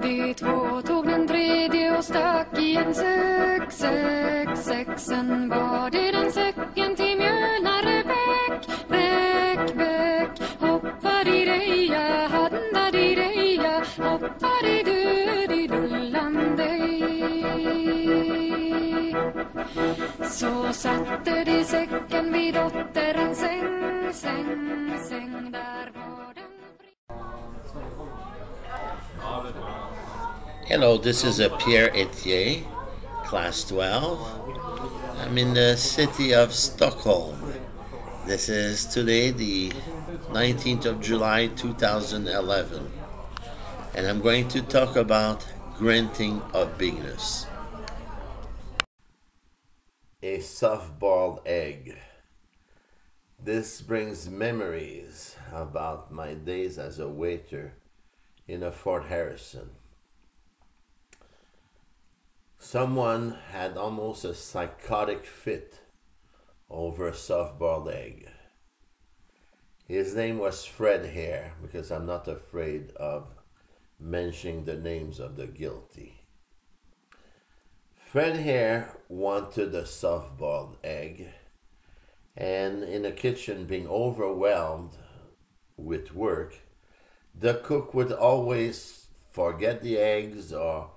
de två tog den tredje och stack i en säck, säck, säck. Sen var det den säcken till Mjölnare bäck, bäck, bäck. Hoppadi-deja, handa-di-deja, hoppadi-du-di-dullan-dej. Så satte de säcken vid dotterns säng, säng, säng. Där var den fri. Hello, this is Pierre Ethier, Class 12. I'm in the city of Stockholm. This is today the 19th of July 2011, and I'm going to talk about granting of beingness. A soft-boiled egg. This brings memories about my days as a waiter in a Fort Harrison. Someone had almost a psychotic fit over a soft-boiled egg. His name was Fred Hare, because I'm not afraid of mentioning the names of the guilty. Fred Hare wanted a soft-boiled egg, and in the kitchen, being overwhelmed with work, the cook would always forget the eggs or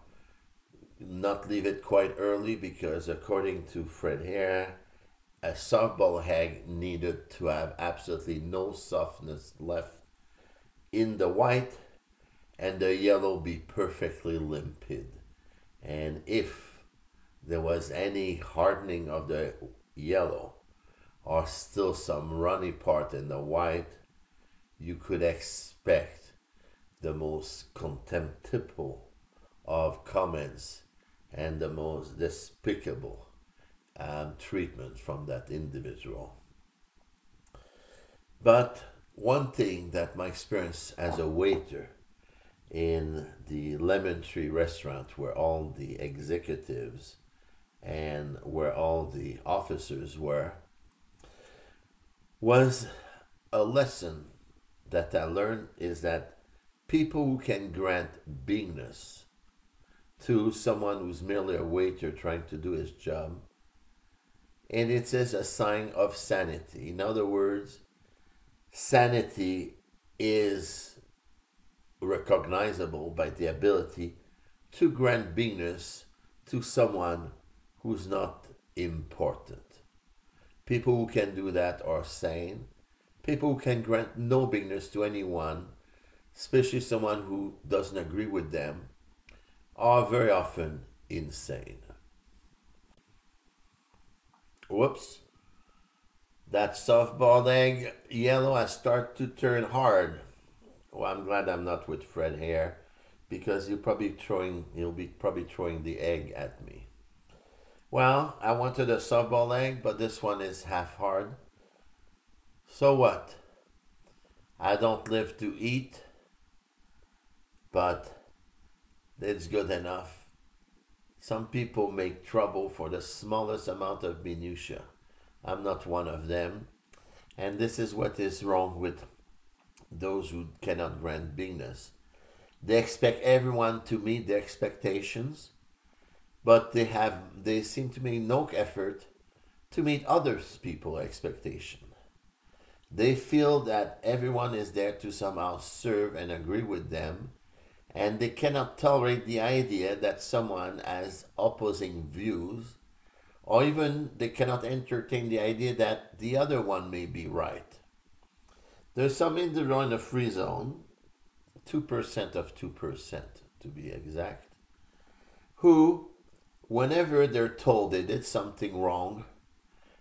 not leave it quite early, because according to Fred Hare, a soft-boiled egg needed to have absolutely no softness left in the white, and the yellow be perfectly limpid. And if there was any hardening of the yellow or still some runny part in the white, you could expect the most contemptible of comments and the most despicable treatment from that individual. But one thing that my experience as a waiter in the Lemon Tree restaurant, where all the executives and where all the officers were, was a lesson that I learned, is that people who can grant beingness to someone who's merely a waiter trying to do his job, and it is a sign of sanity. In other words, sanity is recognizable by the ability to grant beingness to someone who's not important. People who can do that are sane. People who can grant no beingness to anyone, especially someone who doesn't agree with them, are very often insane. Whoops. That soft-boiled egg yellow has started to turn hard. Well, I'm glad I'm not with Fred Hare, because he'll be probably throwing the egg at me. Well, I wanted a soft-boiled egg, but this one is half hard. So what? I don't live to eat, but it's good enough. Some people make trouble for the smallest amount of minutia. I'm not one of them. And this is what is wrong with those who cannot grant beingness. They expect everyone to meet their expectations, but they seem to make no effort to meet other people's expectations. They feel that everyone is there to somehow serve and agree with them, and they cannot tolerate the idea that someone has opposing views, or even they cannot entertain the idea that the other one may be right. There's some individual in the free zone, 2% of 2% to be exact, who, whenever they're told they did something wrong,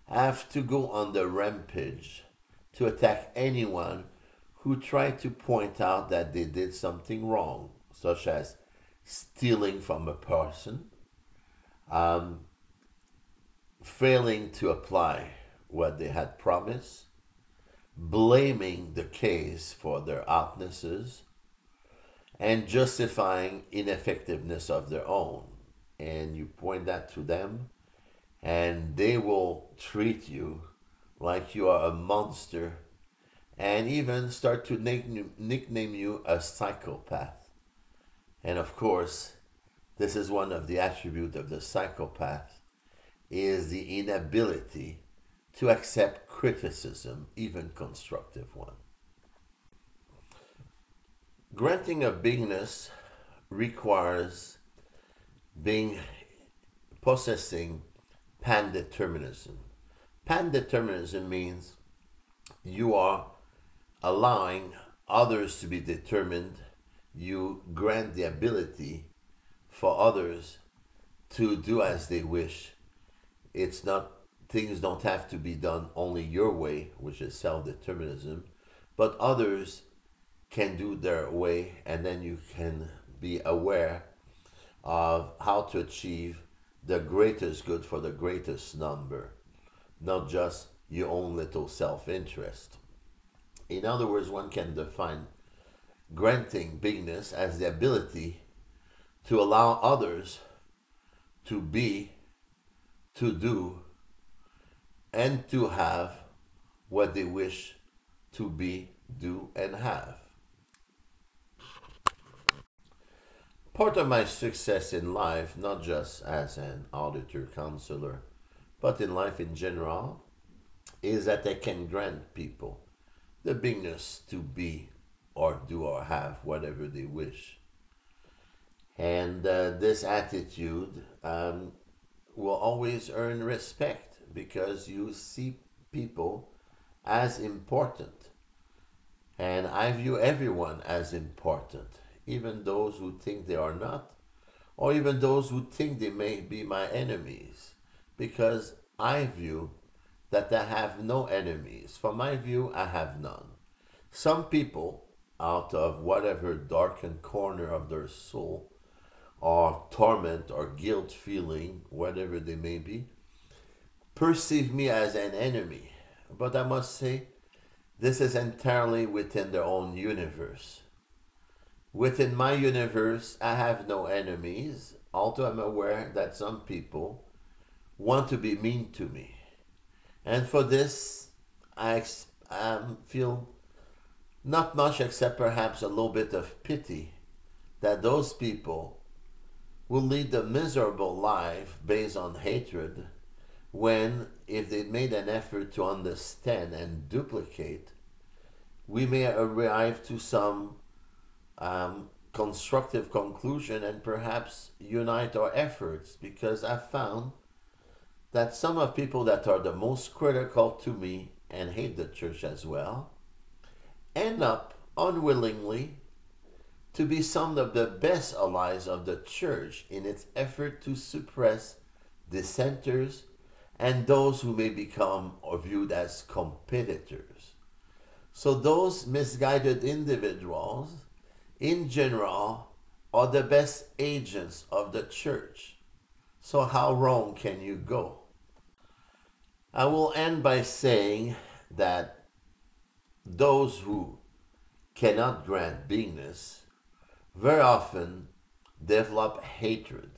have to go on the rampage to attack anyone who tried to point out that they did something wrong, such as stealing from a person, failing to apply what they had promised, blaming the case for their outnesses, and justifying ineffectiveness of their own. And you point that to them, and they will treat you like you are a monster, and even start to nickname you a psychopath and of course, this is one of the attributes of the psychopath, is the inability to accept criticism, even constructive one. Granting of beingness requires possessing pan-determinism. Pan-determinism means you are allowing others to be determined. You grant the ability for others to do as they wish. It's not, things don't have to be done only your way, which is self-determinism, but others can do their way, and then you can be aware of how to achieve the greatest good for the greatest number, not just your own little self-interest. In other words, one can define granting beingness as the ability to allow others to be, to do, and to have what they wish to be, do, and have. Part of my success in life, not just as an auditor counselor, but in life in general, is that I can grant people the beingness to be or do or have whatever they wish. And this attitude will always earn respect because you see people as important. And I view everyone as important, even those who think they are not, or even those who think they may be my enemies, because I view that I have no enemies. From my view, I have none. Some people, out of whatever darkened corner of their soul, or torment or guilt feeling, whatever they may be, perceive me as an enemy. But I must say, this is entirely within their own universe. Within my universe, I have no enemies, although I'm aware that some people want to be mean to me. And for this, I feel not much except perhaps a little bit of pity that those people will lead a miserable life based on hatred when, if they made an effort to understand and duplicate, we may arrive to some constructive conclusion and perhaps unite our efforts, because I've found that some of people that are the most critical to me and hate the church as well end up unwillingly to be some of the best allies of the church in its effort to suppress dissenters and those who may become or viewed as competitors. So those misguided individuals, in general, are the best agents of the church. So how wrong can you go? I will end by saying that those who cannot grant beingness very often develop hatred.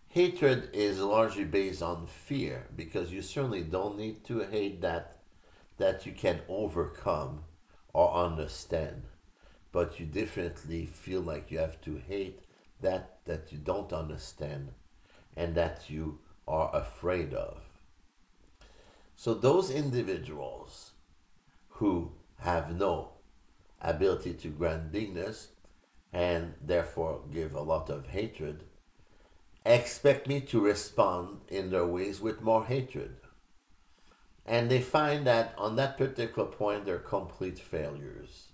Hatred is largely based on fear, because you certainly don't need to hate that you can overcome or understand. But you definitely feel like you have to hate that you don't understand and that you are afraid of. So those individuals who have no ability to grant beingness and therefore give a lot of hatred expect me to respond in their ways with more hatred. And they find that on that particular point they're complete failures.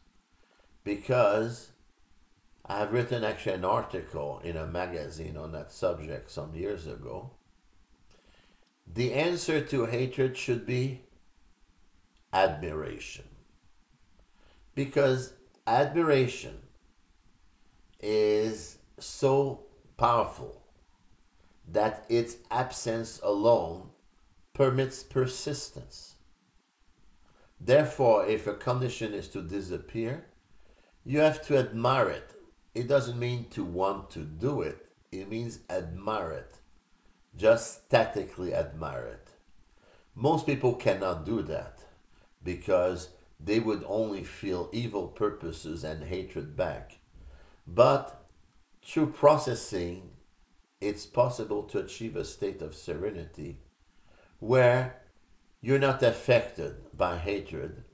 Because I've written actually an article in a magazine on that subject some years ago. The answer to hatred should be admiration. Because admiration is so powerful that its absence alone permits persistence. Therefore, if a condition is to disappear, you have to admire it. It doesn't mean to want to do it. It means admire it. Just statically admire it. Most people cannot do that because they would only feel evil purposes and hatred back. But through processing, it's possible to achieve a state of serenity where you're not affected by hatred,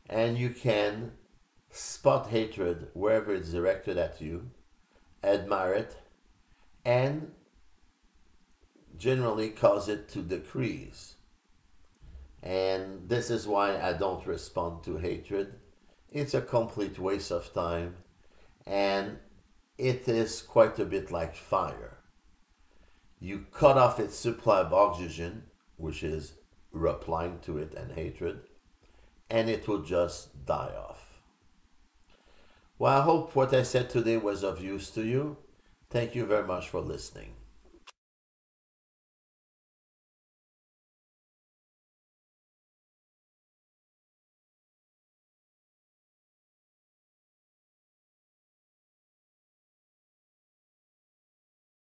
and you can spot hatred wherever it's directed at you, admire it, and generally cause it to decrease. And this is why I don't respond to hatred. It's a complete waste of time, and it is quite a bit like fire. You cut off its supply of oxygen, which is replying to it and hatred, and it will just die off. Well, I hope what I said today was of use to you. Thank you very much for listening.